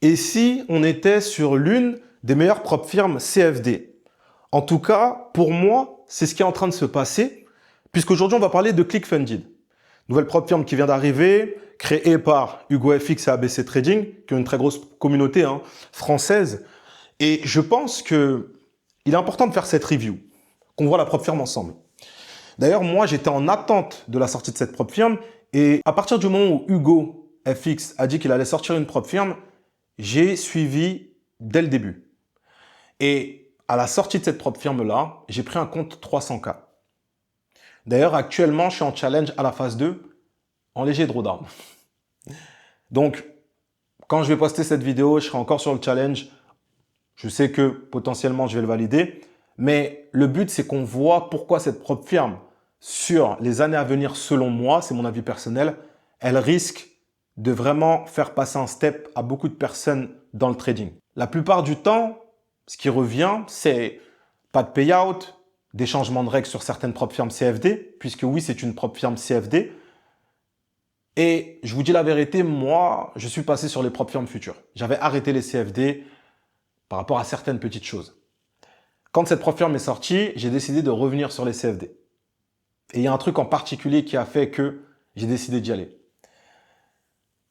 Et si on était sur l'une des meilleures propres firmes CFD? En tout cas, pour moi, c'est ce qui est en train de se passer, puisqu'aujourd'hui, on va parler de ClickFunded. Nouvelle propre firme qui vient d'arriver, créée par Hugo FX et ABC Trading, qui ont une très grosse communauté française. Et je pense qu'il est important de faire cette review, qu'on voit la propre firme ensemble. D'ailleurs, moi, j'étais en attente de la sortie de cette propre firme. Et à partir du moment où Hugo FX a dit qu'il allait sortir une propre firme, j'ai suivi dès le début. Et à la sortie de cette propre firme-là, j'ai pris un compte 300K. D'ailleurs, actuellement, je suis en challenge à la phase 2 en léger drawdown. Donc, quand je vais poster cette vidéo, je serai encore sur le challenge. Je sais que potentiellement, je vais le valider. Mais le but, c'est qu'on voit pourquoi cette propre firme, sur les années à venir, selon moi, c'est mon avis personnel, elle risque de vraiment faire passer un step à beaucoup de personnes dans le trading. La plupart du temps, ce qui revient, c'est pas de payout, des changements de règles sur certaines propres firmes CFD, puisque oui, c'est une propre firme CFD. Et je vous dis la vérité, moi, je suis passé sur les propres firmes futures. J'avais arrêté les CFD par rapport à certaines petites choses. Quand cette propre firme est sortie, j'ai décidé de revenir sur les CFD. Et il y a un truc en particulier qui a fait que j'ai décidé d'y aller.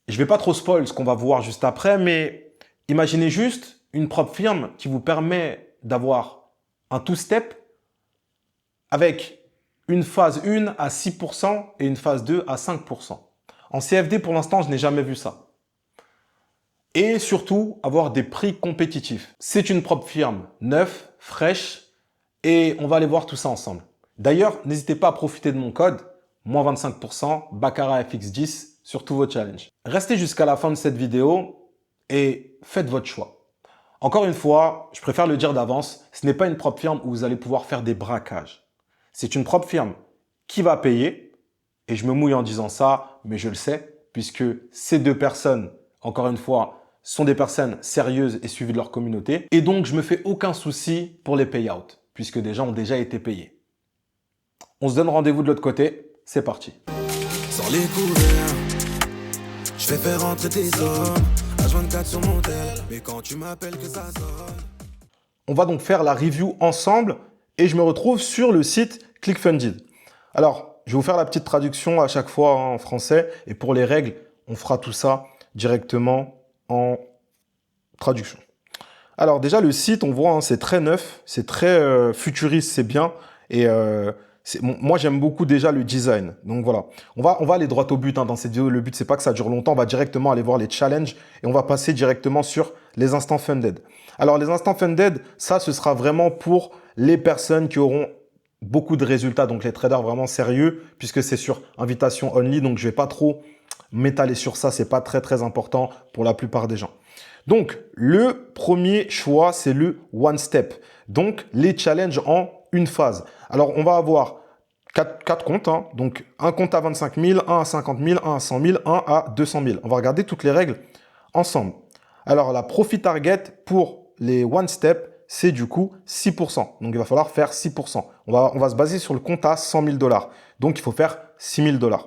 Je ne vais pas trop spoil ce qu'on va voir juste après, mais imaginez juste une propre firme qui vous permet d'avoir un two-step avec une phase 1 à 6% et une phase 2 à 5%. En CFD, pour l'instant, je n'ai jamais vu ça. Et surtout, avoir des prix compétitifs. C'est une propre firme neuve, fraîche, et on va aller voir tout ça ensemble. D'ailleurs, n'hésitez pas à profiter de mon code, moins 25%, BACCARAFX10 sur tous vos challenges. Restez jusqu'à la fin de cette vidéo et faites votre choix. Encore une fois, je préfère le dire d'avance, ce n'est pas une propre firme où vous allez pouvoir faire des braquages. C'est une propre firme qui va payer, et je me mouille en disant ça, mais je le sais, puisque ces deux personnes, encore une fois, sont des personnes sérieuses et suivies de leur communauté. Et donc, je me fais aucun souci pour les payouts, puisque des gens ont déjà été payés. On se donne rendez-vous de l'autre côté. C'est parti. Sans les couverts, je vais faire rentrer tes hommes. H24 sur mon tel, mais quand tu m'appelles que ça sonne. On va donc faire la review ensemble et je me retrouve sur le site ClickFunded. Alors, je vais vous faire la petite traduction à chaque fois en français et pour les règles, on fera tout ça directement en traduction. Alors déjà, le site, on voit, c'est très neuf, c'est très futuriste, c'est bien. Et moi, j'aime beaucoup déjà le design. Donc voilà, on va aller droit au but dans cette vidéo. Le but, c'est pas que ça dure longtemps. On va directement aller voir les challenges et on va passer directement sur les instants funded. Alors, les instants funded, ça, ce sera vraiment pour les personnes qui auront beaucoup de résultats, donc les traders vraiment sérieux, puisque c'est sur invitation only. Donc, je vais pas trop m'étaler sur ça. C'est pas très important pour la plupart des gens. Donc, le premier choix, c'est le one step. Donc, les challenges en une phase. Alors, on va avoir quatre comptes. Donc, un compte à 25 000, un à 50 000, un à 100 000, un à 200 000. On va regarder toutes les règles ensemble. Alors, la profit target pour les one step, c'est du coup 6%. Donc, il va falloir faire 6%. On va se baser sur le compte à 100 000 $. Donc, il faut faire 6 000 $.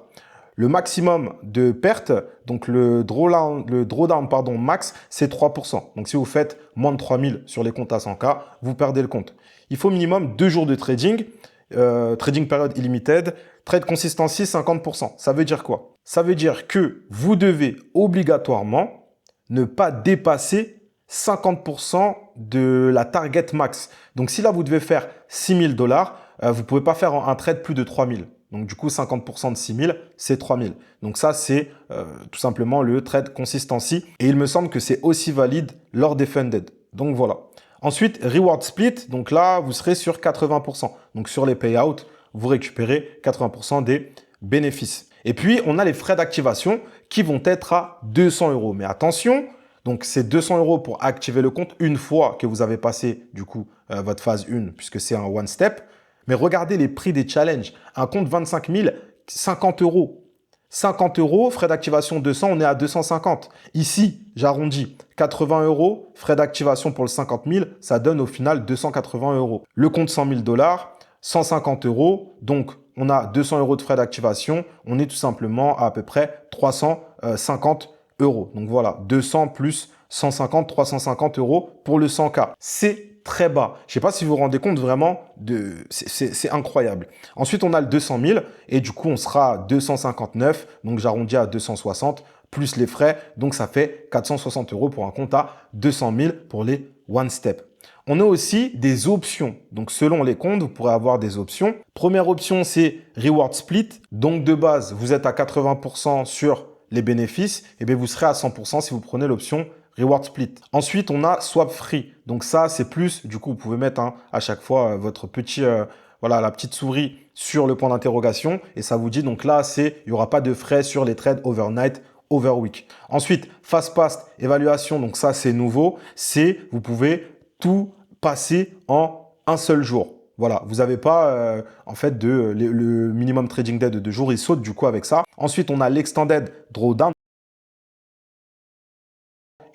Le maximum de perte, donc le drawdown max, c'est 3%. Donc, si vous faites moins de 3000 sur les comptes à 100K, vous perdez le compte. Il faut minimum 2 jours de trading, trading période illimited, trade consistency 50%. Ça veut dire quoi? Ça veut dire que vous devez obligatoirement ne pas dépasser 50% de la target max. Donc, si là, vous devez faire 6000 $, vous ne pouvez pas faire un trade plus de 3000. Donc, du coup, 50% de 6000, c'est 3000. Donc, ça, c'est tout simplement le trade consistency. Et il me semble que c'est aussi valide lors des funded. Donc, voilà. Ensuite, reward split. Donc là, vous serez sur 80%. Donc, sur les payouts, vous récupérez 80% des bénéfices. Et puis, on a les frais d'activation qui vont être à 200 €. Mais attention, donc c'est 200 € pour activer le compte une fois que vous avez passé, du coup, votre phase 1, puisque c'est un one step. Mais regardez les prix des challenges. Un compte 25 000, 50 €. 50 €, frais d'activation 200, on est à 250. Ici, j'arrondis, 80 €, frais d'activation pour le 50 000, ça donne au final 280 €. Le compte 100 000 $, 150 €, donc on a 200 € de frais d'activation, on est tout simplement à peu près 350 €. Donc voilà, 200 plus 150, 350 euros pour le 100K. C'est très bas. Je ne sais pas si vous vous rendez compte vraiment de... C'est incroyable. Ensuite, on a le 200 000 et du coup, on sera à 259. Donc, j'arrondis à 260 plus les frais. Donc, ça fait 460 euros pour un compte à 200 000 pour les One Step. On a aussi des options. Donc, selon les comptes, vous pourrez avoir des options. Première option, c'est Reward Split. Donc, de base, vous êtes à 80% sur les bénéfices. Et bien, vous serez à 100% si vous prenez l'option Reward Split. Ensuite, on a Swap Free. Donc, ça, c'est plus. Du coup, vous pouvez mettre à chaque fois votre petit, voilà, la petite souris sur le point d'interrogation. Et ça vous dit, donc là, il n'y aura pas de frais sur les trades overnight, overweek. Ensuite, Fast Pass, évaluation. Donc, ça, c'est nouveau. Vous pouvez tout passer en un seul jour. Voilà, vous n'avez pas, en fait, le minimum trading day de 2 jours. Il saute du coup avec ça. Ensuite, on a l'extended drawdown.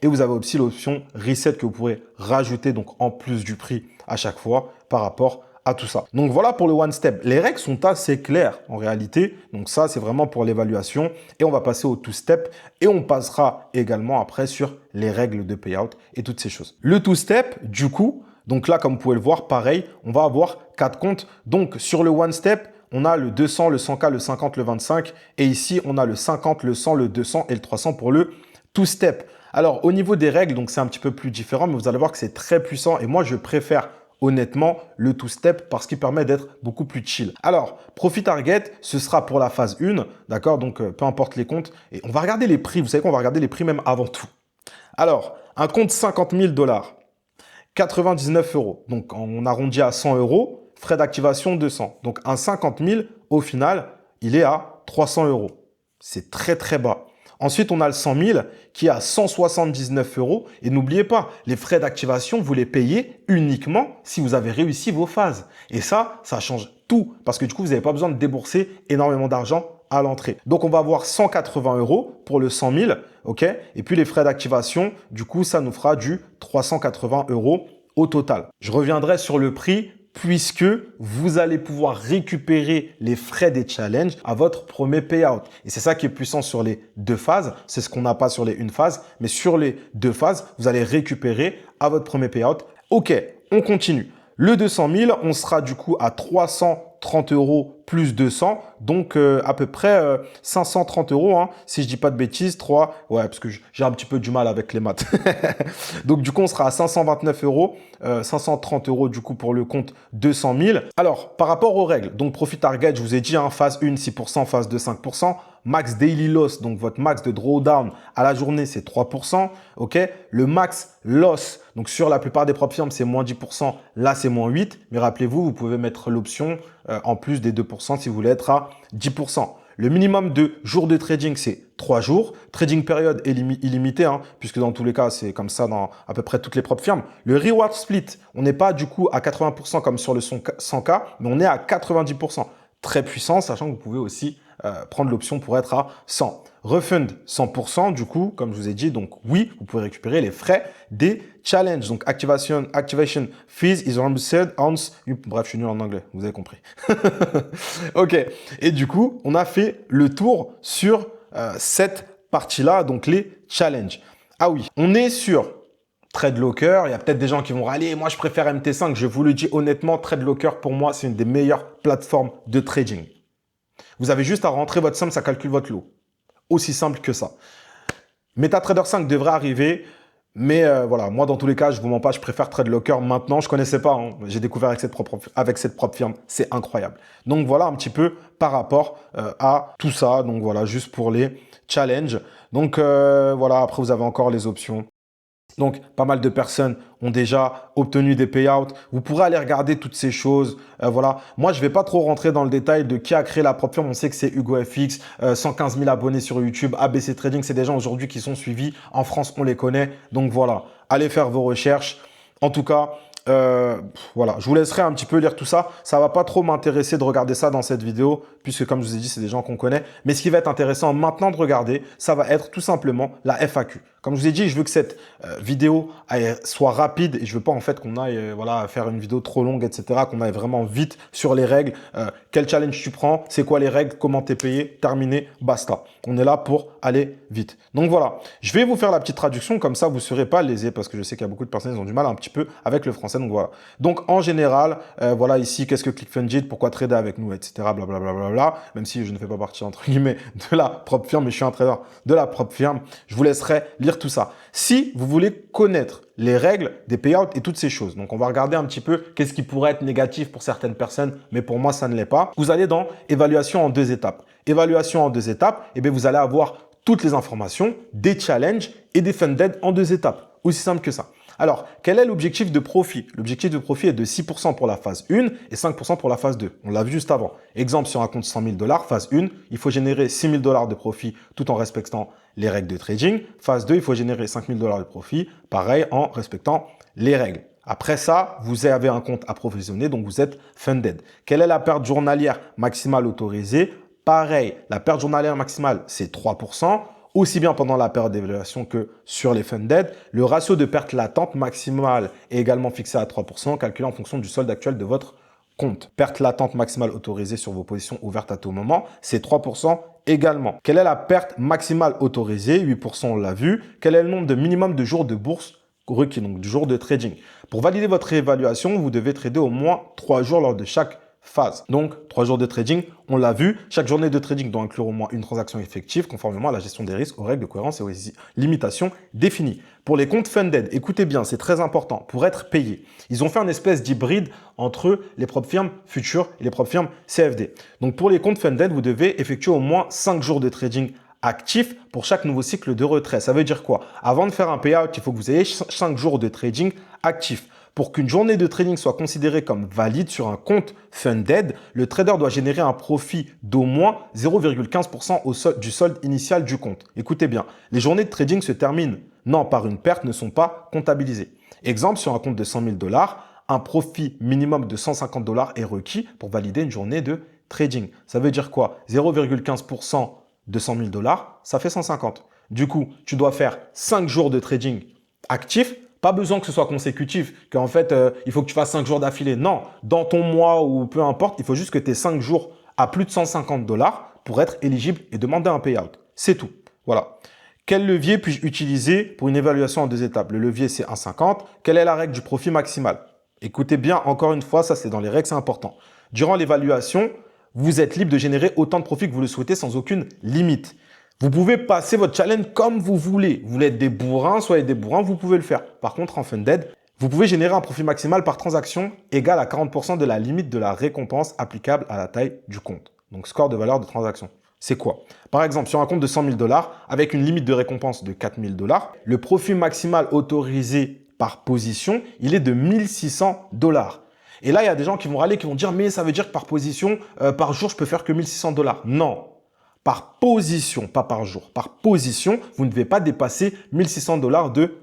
Et vous avez aussi l'option reset que vous pourrez rajouter donc en plus du prix à chaque fois par rapport à tout ça. Donc voilà pour le one step. Les règles sont assez claires en réalité. Donc ça, c'est vraiment pour l'évaluation. Et on va passer au two step et on passera également après sur les règles de payout et toutes ces choses. Le two step, du coup, donc là, comme vous pouvez le voir, pareil, on va avoir 4 comptes. Donc sur le one step, on a le 200, le 100K, le 50, le 25. Et ici, on a le 50, le 100, le 200 et le 300 pour le two step. Alors, au niveau des règles, donc c'est un petit peu plus différent, mais vous allez voir que c'est très puissant. Et moi, je préfère honnêtement le two-step parce qu'il permet d'être beaucoup plus chill. Alors, Profit Target, ce sera pour la phase 1, d'accord? Donc, peu importe les comptes. Et on va regarder les prix. Vous savez qu'on va regarder les prix même avant tout. Alors, un compte 50 000 $, 99 euros. Donc, on arrondit à 100 euros. Frais d'activation 200. Donc, un 50 000, au final, il est à 300 euros. C'est très, très bas. Ensuite, on a le 100 000 qui est à 179 euros. Et n'oubliez pas, les frais d'activation, vous les payez uniquement si vous avez réussi vos phases. Et ça change tout parce que du coup, vous n'avez pas besoin de débourser énormément d'argent à l'entrée. Donc, on va avoir 180 euros pour le 100 000. OK? Et puis, les frais d'activation, du coup, ça nous fera du 380 euros au total. Je reviendrai sur le prix puisque vous allez pouvoir récupérer les frais des challenges à votre premier payout. Et c'est ça qui est puissant sur les 2 phases. C'est ce qu'on n'a pas sur les 1 phase. Mais sur les 2 phases, vous allez récupérer à votre premier payout. OK, on continue. Le 200 000, on sera du coup à 330 euros plus 200. Donc, à peu près 530 euros. Hein, si je dis pas de bêtises, 3. Ouais, parce que j'ai un petit peu du mal avec les maths. Donc, du coup, on sera à 529 euros. 530 euros du coup pour le compte 200 000. Alors, par rapport aux règles, donc Profit Target, je vous ai dit, hein, phase 1, 6%, phase 2, 5%. Max Daily Loss, donc votre max de drawdown à la journée, c'est 3%. OK. Le max loss, donc sur la plupart des propres firmes, c'est moins 10%. Là, c'est moins 8%. Mais rappelez-vous, vous pouvez mettre l'option en plus des 2% si vous voulez être à 10%. Le minimum de jours de trading, c'est 3 jours. Trading période est illimité, hein, puisque dans tous les cas, c'est comme ça dans à peu près toutes les propres firmes. Le reward split, on n'est pas du coup à 80% comme sur le 100K, mais on est à 90%. Très puissant, sachant que vous pouvez aussi prendre l'option pour être à 100. Refund 100%, du coup, comme je vous ai dit, donc oui, vous pouvez récupérer les frais des challenges. Donc, activation fees is reimbursed on... Bref, je suis nul en anglais, vous avez compris. OK. Et du coup, on a fait le tour sur cette partie-là, donc les challenges. Ah oui, on est sur TradeLocker. Il y a peut-être des gens qui vont râler. Moi, je préfère MT5. Je vous le dis honnêtement, TradeLocker, pour moi, c'est une des meilleures plateformes de trading. Vous avez juste à rentrer votre somme, ça calcule votre lot. Aussi simple que ça. MetaTrader 5 devrait arriver. Mais voilà, moi, dans tous les cas, je ne vous mens pas, je préfère TradeLocker maintenant. Je ne connaissais pas, hein. J'ai découvert avec cette propre firme. C'est incroyable. Donc, voilà un petit peu par rapport à tout ça. Donc, voilà, juste pour les challenges. Donc, voilà, après, vous avez encore les options. Donc, pas mal de personnes ont déjà obtenu des payouts. Vous pourrez aller regarder toutes ces choses. Voilà. Moi, je ne vais pas trop rentrer dans le détail de qui a créé la propre firme. On sait que c'est HugoFX, 115 000 abonnés sur YouTube, ABC Trading. C'est des gens aujourd'hui qui sont suivis. En France, on les connaît. Donc, voilà. Allez faire vos recherches. En tout cas, voilà, je vous laisserai un petit peu lire tout ça. Ça va pas trop m'intéresser de regarder ça dans cette vidéo, puisque comme je vous ai dit, c'est des gens qu'on connaît. Mais ce qui va être intéressant maintenant de regarder, ça va être tout simplement la FAQ. Comme je vous ai dit, je veux que cette vidéo soit rapide et je veux pas en fait qu'on aille voilà, faire une vidéo trop longue, etc. Qu'on aille vraiment vite sur les règles. Quel challenge tu prends, c'est quoi les règles, comment t'es payé, terminé, basta. On est là pour aller vite. Donc voilà, je vais vous faire la petite traduction, comme ça vous ne serez pas lésés parce que je sais qu'il y a beaucoup de personnes qui ont du mal un petit peu avec le français. Donc voilà. Donc en général, voilà ici, qu'est-ce que ClickFunnits, pourquoi trader avec nous, etc. Blablabla. Même si je ne fais pas partie, entre guillemets, de la propre firme, mais je suis un trader de la propre firme, je vous laisserai lire tout ça. Si vous voulez connaître les règles des payouts et toutes ces choses, donc on va regarder un petit peu qu'est-ce qui pourrait être négatif pour certaines personnes, mais pour moi, ça ne l'est pas. Vous allez dans évaluation en 2 étapes. Évaluation en 2 étapes, et bien vous allez avoir toutes les informations, des challenges et des funded en 2 étapes. Aussi simple que ça. Alors, quel est l'objectif de profit? L'objectif de profit est de 6% pour la phase 1 et 5% pour la phase 2. On l'a vu juste avant. Exemple, sur un compte 100 000 $, phase 1, il faut générer 6 000 $ de profit tout en respectant les règles de trading. Phase 2, il faut générer 5 000 $ de profit, pareil, en respectant les règles. Après ça, vous avez un compte approvisionné, donc vous êtes funded. Quelle est la perte journalière maximale autorisée? Pareil, la perte journalière maximale, c'est 3%. Aussi bien pendant la période d'évaluation que sur les funded. Le ratio de perte latente maximale est également fixé à 3%, calculé en fonction du solde actuel de votre compte. Perte latente maximale autorisée sur vos positions ouvertes à tout moment, c'est 3% également. Quelle est la perte maximale autorisée? 8%, on l'a vu. Quel est le nombre de minimum de jours de bourse requis, donc du jour de trading? Pour valider votre évaluation, vous devez trader au moins 3 jours lors de chaque phase. Donc, 3 jours de trading, on l'a vu. Chaque journée de trading doit inclure au moins une transaction effective, conformément à la gestion des risques, aux règles de cohérence et aux limitations définies. Pour les comptes funded, écoutez bien, c'est très important, pour être payés. Ils ont fait un espèce d'hybride entre les propres firmes Future et les propres firmes CFD. Donc, pour les comptes funded, vous devez effectuer au moins 5 jours de trading actif pour chaque nouveau cycle de retrait. Ça veut dire quoi? Avant de faire un payout, il faut que vous ayez 5 jours de trading actif. Pour qu'une journée de trading soit considérée comme valide sur un compte funded, le trader doit générer un profit d'au moins 0,15% du solde initial du compte. Écoutez bien, les journées de trading se terminent non par une perte, ne sont pas comptabilisées. Exemple, sur un compte de 100 000 $, un profit minimum de 150 $ est requis pour valider une journée de trading. Ça veut dire quoi? 0,15% de 100 000 $, ça fait 150. Du coup, tu dois faire 5 jours de trading actif. Pas besoin que ce soit consécutif, qu'en fait, il faut que tu fasses 5 jours d'affilée. Non, dans ton mois ou peu importe, il faut juste que tu aies 5 jours à plus de 150 $ pour être éligible et demander un payout. C'est tout. Voilà. Quel levier puis-je utiliser pour une évaluation en 2 étapes? Le levier, c'est 1,50. Quelle est la règle du profit maximal? Écoutez bien, encore une fois, ça c'est dans les règles, c'est important. Durant l'évaluation, vous êtes libre de générer autant de profit que vous le souhaitez sans aucune limite. Vous pouvez passer votre challenge comme vous voulez. Vous voulez être des bourrins, soyez des bourrins, vous pouvez le faire. Par contre, en funded, vous pouvez générer un profit maximal par transaction égal à 40% de la limite de la récompense applicable à la taille du compte. Donc, score de valeur de transaction. C'est quoi? Par exemple, sur un compte de 100 000 $, avec une limite de récompense de 4 000 $, le profit maximal autorisé par position, il est de 1 600 $. Et là, il y a des gens qui vont râler, qui vont dire « Mais ça veut dire que par position, par jour, je peux faire que 1 600 $. » Non. Par position, pas par jour. Par position, vous ne devez pas dépasser 1 600 $ de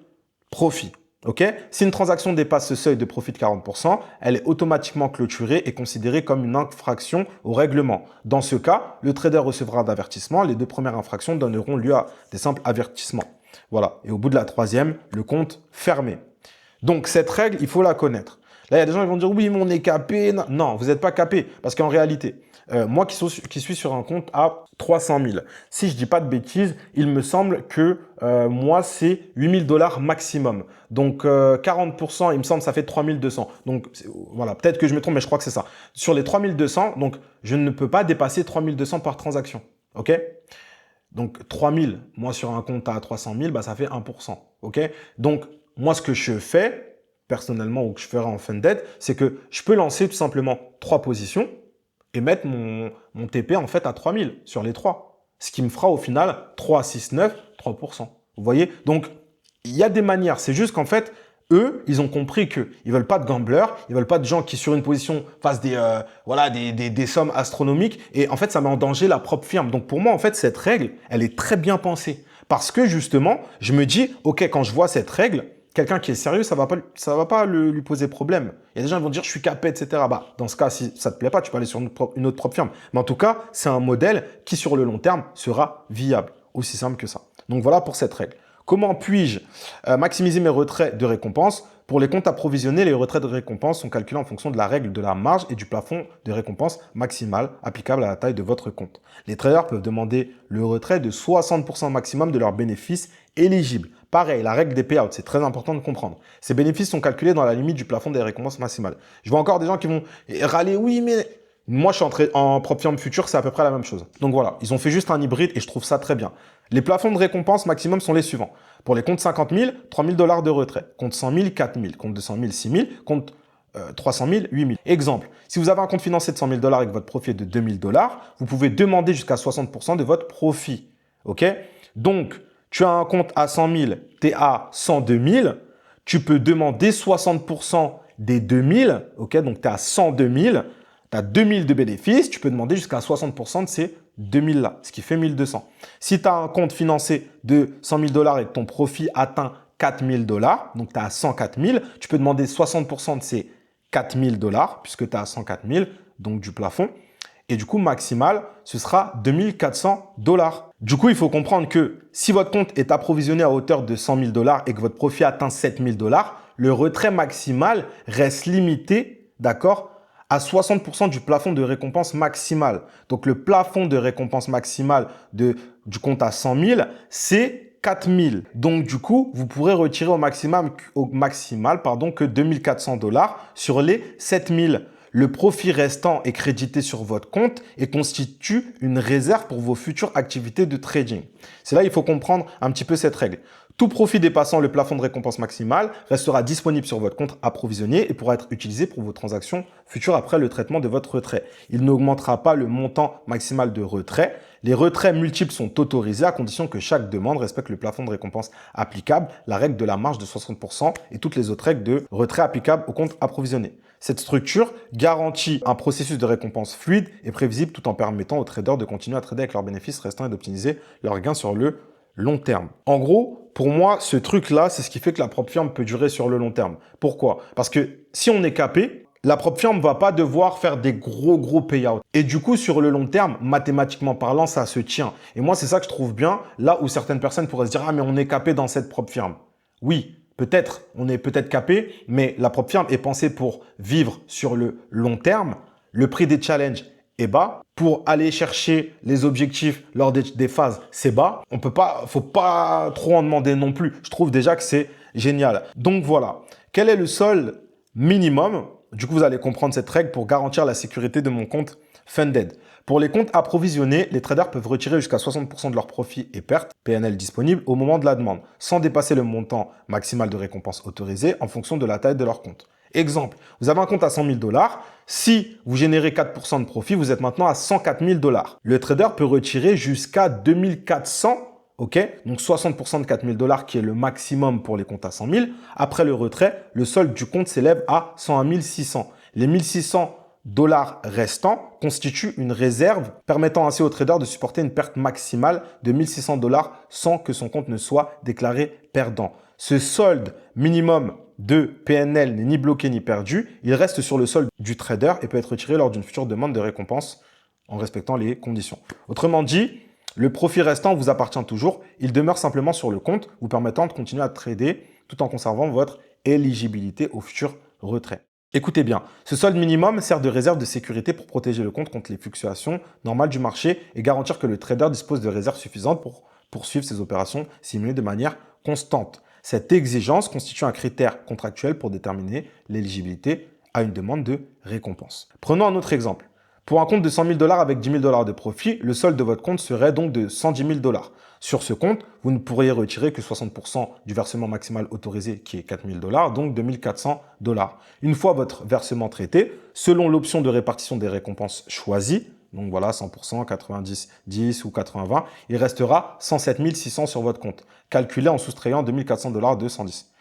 profit. Ok? Si une transaction dépasse ce seuil de profit de 40%, elle est automatiquement clôturée et considérée comme une infraction au règlement. Dans ce cas, le trader recevra un avertissement. Les 2 premières infractions donneront lieu à des simples avertissements. Voilà. Et au bout de la 3e, le compte fermé. Donc, cette règle, il faut la connaître. Là, il y a des gens qui vont dire « Oui, mais on est capé. » Non, vous n'êtes pas capé. Parce qu'en réalité, moi qui suis sur un compte à 300 000, si je dis pas de bêtises, il me semble que moi, c'est 8 000 $ maximum. Donc, 40%, il me semble, ça fait 3 200. Donc, voilà, peut-être que je me trompe, mais je crois que c'est ça. Sur les 3 200, donc, je ne peux pas dépasser 3 200 par transaction. OK? Donc, 3 000, moi, sur un compte à 300 000, bah, ça fait 1%. OK? Donc, moi, ce que je fais, personnellement, ou que je ferai en funded, c'est que je peux lancer tout simplement 3 positions et mettre mon TP en fait à 3000 sur les 3. Ce qui me fera au final 3, 6, 9, 3%. Vous voyez? Donc, il y a des manières. C'est juste qu'en fait, eux, ils ont compris qu'ils ne veulent pas de gamblers, ils ne veulent pas de gens qui, sur une position, fassent des sommes astronomiques. Et en fait, ça met en danger la propre firme. Donc, pour moi, en fait, cette règle, elle est très bien pensée. Parce que justement, je me dis, OK, quand je vois cette règle, quelqu'un qui est sérieux, ça va pas lui poser problème. Il y a des gens qui vont dire, je suis capé, etc. Bah, dans ce cas, si ça te plaît pas, tu peux aller sur une autre propre firme. Mais en tout cas, c'est un modèle qui, sur le long terme, sera viable. Aussi simple que ça. Donc, voilà pour cette règle. Comment puis-je maximiser mes retraits de récompense? Pour les comptes approvisionnés, les retraits de récompense sont calculés en fonction de la règle de la marge et du plafond de récompense maximale applicable à la taille de votre compte. Les traders peuvent demander le retrait de 60% maximum de leurs bénéfices éligibles. Pareil, la règle des payouts, c'est très important de comprendre. Ces bénéfices sont calculés dans la limite du plafond des récompenses maximales. Je vois encore des gens qui vont râler, oui, mais moi, je suis entré en prop firm future, c'est à peu près la même chose. Donc voilà, ils ont fait juste un hybride et je trouve ça très bien. Les plafonds de récompense maximum sont les suivants. Pour les comptes 50 000, 3 000 $ de retrait. Compte 100 000, 4 000. Compte 200 000, 6 000. Compte 300 000, 8 000. Exemple, si vous avez un compte financier de 100 000 $ et que votre profit est de 2 000 $, vous pouvez demander jusqu'à 60% de votre profit. OK? Donc, tu as un compte à 100 000, tu es à 102 000, tu peux demander 60% des 2 000. OK? Donc, tu es à 102 000. Tu as 2 000 de bénéfices, tu peux demander jusqu'à 60% de ces 2 000 là, ce qui fait 1 200. Si tu as un compte financé de 100 000 $ et que ton profit atteint 4 000 $, donc tu es à 104 000, tu peux demander 60% de ces 4 000 $, puisque tu es à 104 000, donc du plafond. Et du coup, maximal, ce sera 2 400 $. Du coup, il faut comprendre que si votre compte est approvisionné à hauteur de 100 000 $ et que votre profit atteint 7 000 $, le retrait maximal reste limité, d'accord, à 60% du plafond de récompense maximale. Donc, le plafond de récompense maximale du compte à 100 000, c'est 4 000. Donc, du coup, vous pourrez retirer au maximal que 2 400 $ sur les 7 000. Le profit restant est crédité sur votre compte et constitue une réserve pour vos futures activités de trading. C'est là qu'il faut comprendre un petit peu cette règle. Tout profit dépassant le plafond de récompense maximale restera disponible sur votre compte approvisionné et pourra être utilisé pour vos transactions futures après le traitement de votre retrait. Il n'augmentera pas le montant maximal de retrait. Les retraits multiples sont autorisés à condition que chaque demande respecte le plafond de récompense applicable, la règle de la marge de 60% et toutes les autres règles de retrait applicables au compte approvisionné. Cette structure garantit un processus de récompense fluide et prévisible tout en permettant aux traders de continuer à trader avec leurs bénéfices restants et d'optimiser leurs gains sur le long terme. En gros, pour moi, ce truc-là, c'est ce qui fait que la prop firm peut durer sur le long terme. Pourquoi? Parce que si on est capé, la prop firm ne va pas devoir faire des gros payouts. Et du coup, sur le long terme, mathématiquement parlant, ça se tient. Et moi, c'est ça que je trouve bien, là où certaines personnes pourraient se dire « Ah, mais on est capé dans cette prop firm ». Oui, peut-être, on est peut-être capé, mais la prop firm est pensée pour vivre sur le long terme. Le prix des challenges est bas. Pour aller chercher les objectifs lors des phases, c'est bas. Faut pas trop en demander non plus. Je trouve déjà que c'est génial. Donc voilà. Quel est le solde minimum? Du coup, vous allez comprendre cette règle pour garantir la sécurité de mon compte Funded. Pour les comptes approvisionnés, les traders peuvent retirer jusqu'à 60% de leurs profits et pertes, PNL disponibles, au moment de la demande, sans dépasser le montant maximal de récompense autorisé en fonction de la taille de leur compte. Exemple, vous avez un compte à 100 000 $. Si vous générez 4% de profit, vous êtes maintenant à 104 000 $. Le trader peut retirer jusqu'à 2 400, ok? Donc 60% de 4 000 $ qui est le maximum pour les comptes à 100 000. Après le retrait, le solde du compte s'élève à 101 600. Les 1 600 $ restants constituent une réserve permettant ainsi au trader de supporter une perte maximale de 1 600 $ sans que son compte ne soit déclaré perdant. Ce solde minimum de PNL n'est ni bloqué ni perdu. Il reste sur le solde du trader et peut être retiré lors d'une future demande de récompense en respectant les conditions. Autrement dit, le profit restant vous appartient toujours. Il demeure simplement sur le compte, vous permettant de continuer à trader tout en conservant votre éligibilité au futur retrait. Écoutez bien, ce solde minimum sert de réserve de sécurité pour protéger le compte contre les fluctuations normales du marché et garantir que le trader dispose de réserves suffisantes pour poursuivre ses opérations simulées de manière constante. Cette exigence constitue un critère contractuel pour déterminer l'éligibilité à une demande de récompense. Prenons un autre exemple. Pour un compte de 100 000 $ avec 10 000 $ de profit, le solde de votre compte serait donc de 110 000 $. Sur ce compte, vous ne pourriez retirer que 60% du versement maximal autorisé qui est 4 000 $, donc 2 400 $. Une fois votre versement traité, selon l'option de répartition des récompenses choisie, donc voilà, 100%, 90, 10 ou 80-20, il restera 107 600 sur votre compte, calculé en soustrayant 2 400 $ de 110.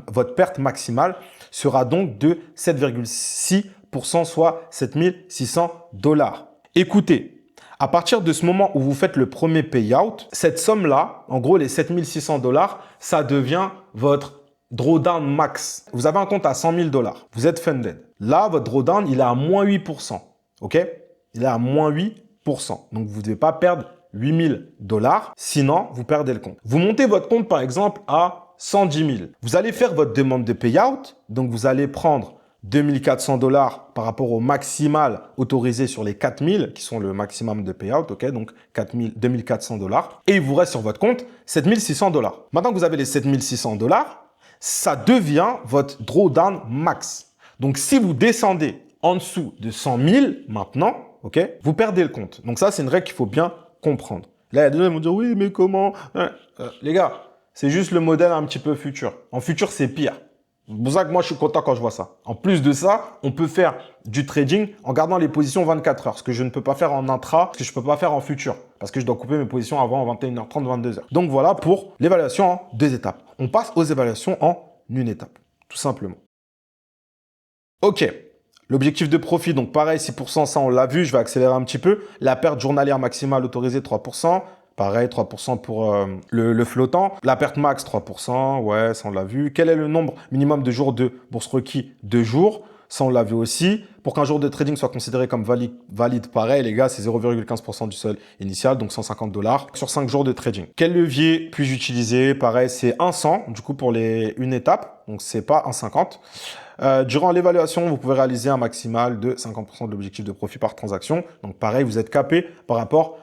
Votre perte maximale sera donc de 7,6%, soit 7 600 $. Écoutez, à partir de ce moment où vous faites le premier payout, cette somme-là, en gros les 7 600 $, ça devient votre drawdown max. Vous avez un compte à 100 000 $, vous êtes funded. Là, votre drawdown, il est à moins 8%, ok? Il est à moins 8%. Donc, vous ne devez pas perdre 8000 $. Sinon, vous perdez le compte. Vous montez votre compte, par exemple, à 110 000. Vous allez faire votre demande de payout. Donc, vous allez prendre 2400 $ par rapport au maximal autorisé sur les 4000 qui sont le maximum de payout, ok, donc 2400 $. Et il vous reste sur votre compte 7600 $. Maintenant que vous avez les 7600 $, ça devient votre drawdown max. Donc, si vous descendez en dessous de 100 000 maintenant, ok, vous perdez le compte. Donc, ça, c'est une règle qu'il faut bien comprendre. Là, il y a des gens qui vont dire, oui, mais comment les gars, c'est juste le modèle un petit peu futur. En futur, c'est pire. C'est pour ça que moi, je suis content quand je vois ça. En plus de ça, on peut faire du trading en gardant les positions 24 heures, ce que je ne peux pas faire en intra, ce que je ne peux pas faire en futur, parce que je dois couper mes positions avant 21h30, 22h. Donc voilà pour l'évaluation en 2 étapes. On passe aux évaluations en 1 étape, tout simplement. Ok, l'objectif de profit, donc pareil, 6%, ça on l'a vu, je vais accélérer un petit peu. La perte journalière maximale autorisée, 3%. Pareil, 3% pour le flottant. La perte max, 3%. Ouais, ça on l'a vu. Quel est le nombre minimum de jours de bourse requis? 2 jours. Ça on l'a vu aussi. Pour qu'un jour de trading soit considéré comme valide, pareil, les gars, c'est 0,15% du seuil initial, donc 150 $ sur 5 jours de trading. Quel levier puis-je utiliser? Pareil, c'est un 100, du coup, pour les 1 étape. Donc, c'est pas un 50. Durant l'évaluation, vous pouvez réaliser un maximal de 50% de l'objectif de profit par transaction. Donc, pareil, vous êtes capé par rapport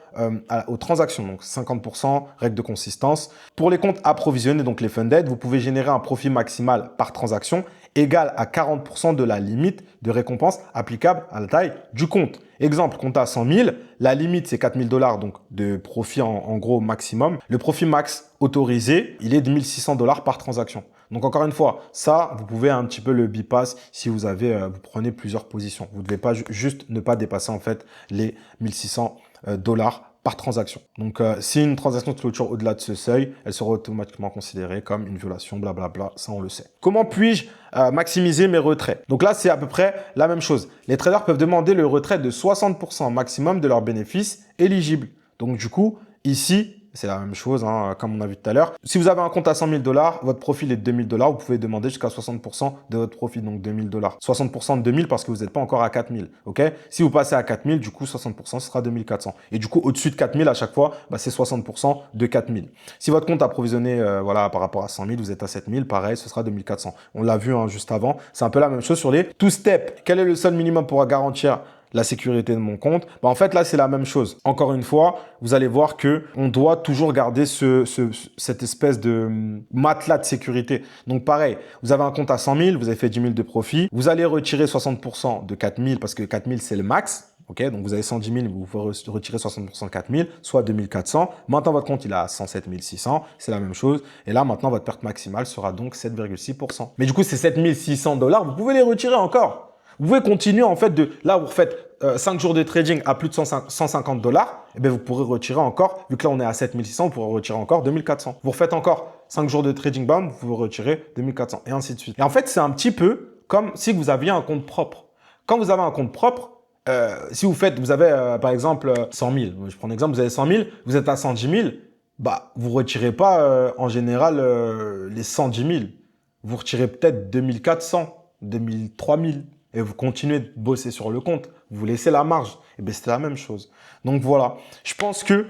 aux transactions. Donc, 50%, règle de consistance. Pour les comptes approvisionnés, donc les funded, vous pouvez générer un profit maximal par transaction égal à 40% de la limite de récompense applicable à la taille du compte. Exemple, compte à 100 000, la limite c'est 4 000 $, donc de profit en gros maximum. Le profit max autorisé, il est de 1 600 $ par transaction. Donc encore une fois, ça, vous pouvez un petit peu le bypass si vous prenez plusieurs positions. Vous ne devez pas juste ne pas dépasser en fait les 1 600 $ par transaction. Donc, si une transaction clôture au-delà de ce seuil, elle sera automatiquement considérée comme une violation, blablabla, ça on le sait. Comment puis-je maximiser mes retraits? Donc là, c'est à peu près la même chose. Les traders peuvent demander le retrait de 60% maximum de leurs bénéfices éligibles. Donc du coup, ici, c'est la même chose, hein, comme on a vu tout à l'heure. Si vous avez un compte à 100 000 $, votre profil est de 2 000 $, vous pouvez demander jusqu'à 60% de votre profit, donc 2 000 $. 60% de 2 000 parce que vous n'êtes pas encore à 4 000, ok? Si vous passez à 4 000, du coup, 60%, ce sera 2 400. Et du coup, au-dessus de 4 000, à chaque fois, bah, c'est 60% de 4 000. Si votre compte approvisionné, voilà, par rapport à 100 000, vous êtes à 7 000, pareil, ce sera 2 400. On l'a vu juste avant. C'est un peu la même chose sur les two-step. Quel est le seul minimum pour garantir la sécurité de mon compte? Bah, en fait, là, c'est la même chose. Encore une fois, vous allez voir que on doit toujours garder cette espèce de matelas de sécurité. Donc, pareil, vous avez un compte à 100 000, vous avez fait 10 000 de profit. Vous allez retirer 60% de 4 000 parce que 4 000, c'est le max. Ok, donc vous avez 110 000, vous pouvez retirer 60% de 4 000, soit 2 400. Maintenant, votre compte, il est à 107 600. C'est la même chose. Et là, maintenant, votre perte maximale sera donc 7,6%. Mais du coup, ces 7 600 $, vous pouvez les retirer encore. Vous pouvez continuer en fait là vous faites 5 jours de trading à plus de 150 $, et bien vous pourrez retirer encore, vu que là on est à 7600, vous pourrez retirer encore 2400. Vous refaites encore 5 jours de trading, bam, vous pouvez retirer 2400 et ainsi de suite. Et en fait, c'est un petit peu comme si vous aviez un compte propre. Quand vous avez un compte propre, si vous avez par exemple 100 000, je prends un exemple, vous avez 100 000, vous êtes à 110 000, bah vous retirez pas en général les 110 000. Vous retirez peut-être 2400, 3000. Et vous continuez de bosser sur le compte, vous laissez la marge. Et bien, c'était la même chose. Donc, voilà. Je pense que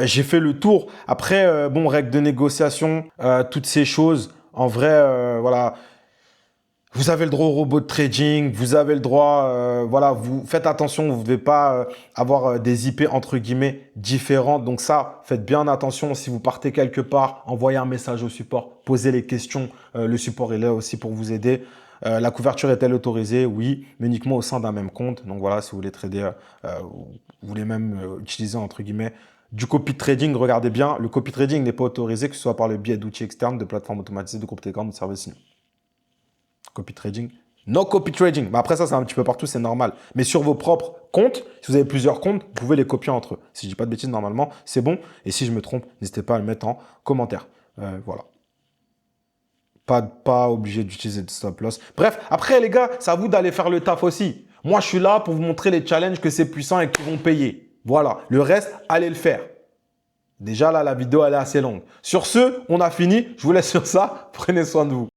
j'ai fait le tour. Après, bon, règles de négociation, toutes ces choses. En vrai, voilà, vous avez le droit au robot de trading, vous avez le droit, voilà, vous faites attention, vous ne devez pas avoir des IP entre guillemets différentes. Donc ça, faites bien attention. Si vous partez quelque part, envoyez un message au support, posez les questions. Le support est là aussi pour vous aider. La couverture est-elle autorisée? Oui, mais uniquement au sein d'un même compte. Donc voilà, si vous voulez trader, vous voulez même utiliser entre guillemets du copy trading, regardez bien, le copy trading n'est pas autorisé que ce soit par le biais d'outils externes, de plateformes automatisées, de groupes Telegram, de services. Copy trading, no copy trading. Mais après ça, c'est un petit peu partout, c'est normal. Mais sur vos propres comptes, si vous avez plusieurs comptes, vous pouvez les copier entre eux. Si je dis pas de bêtises, normalement, c'est bon. Et si je me trompe, n'hésitez pas à le mettre en commentaire. Voilà. Pas obligé d'utiliser de stop loss. Bref, après les gars, c'est à vous d'aller faire le taf aussi. Moi, je suis là pour vous montrer les challenges que c'est puissant et qui vont payer. Voilà. Le reste, allez le faire. Déjà là, la vidéo, elle est assez longue. Sur ce, on a fini. Je vous laisse sur ça. Prenez soin de vous.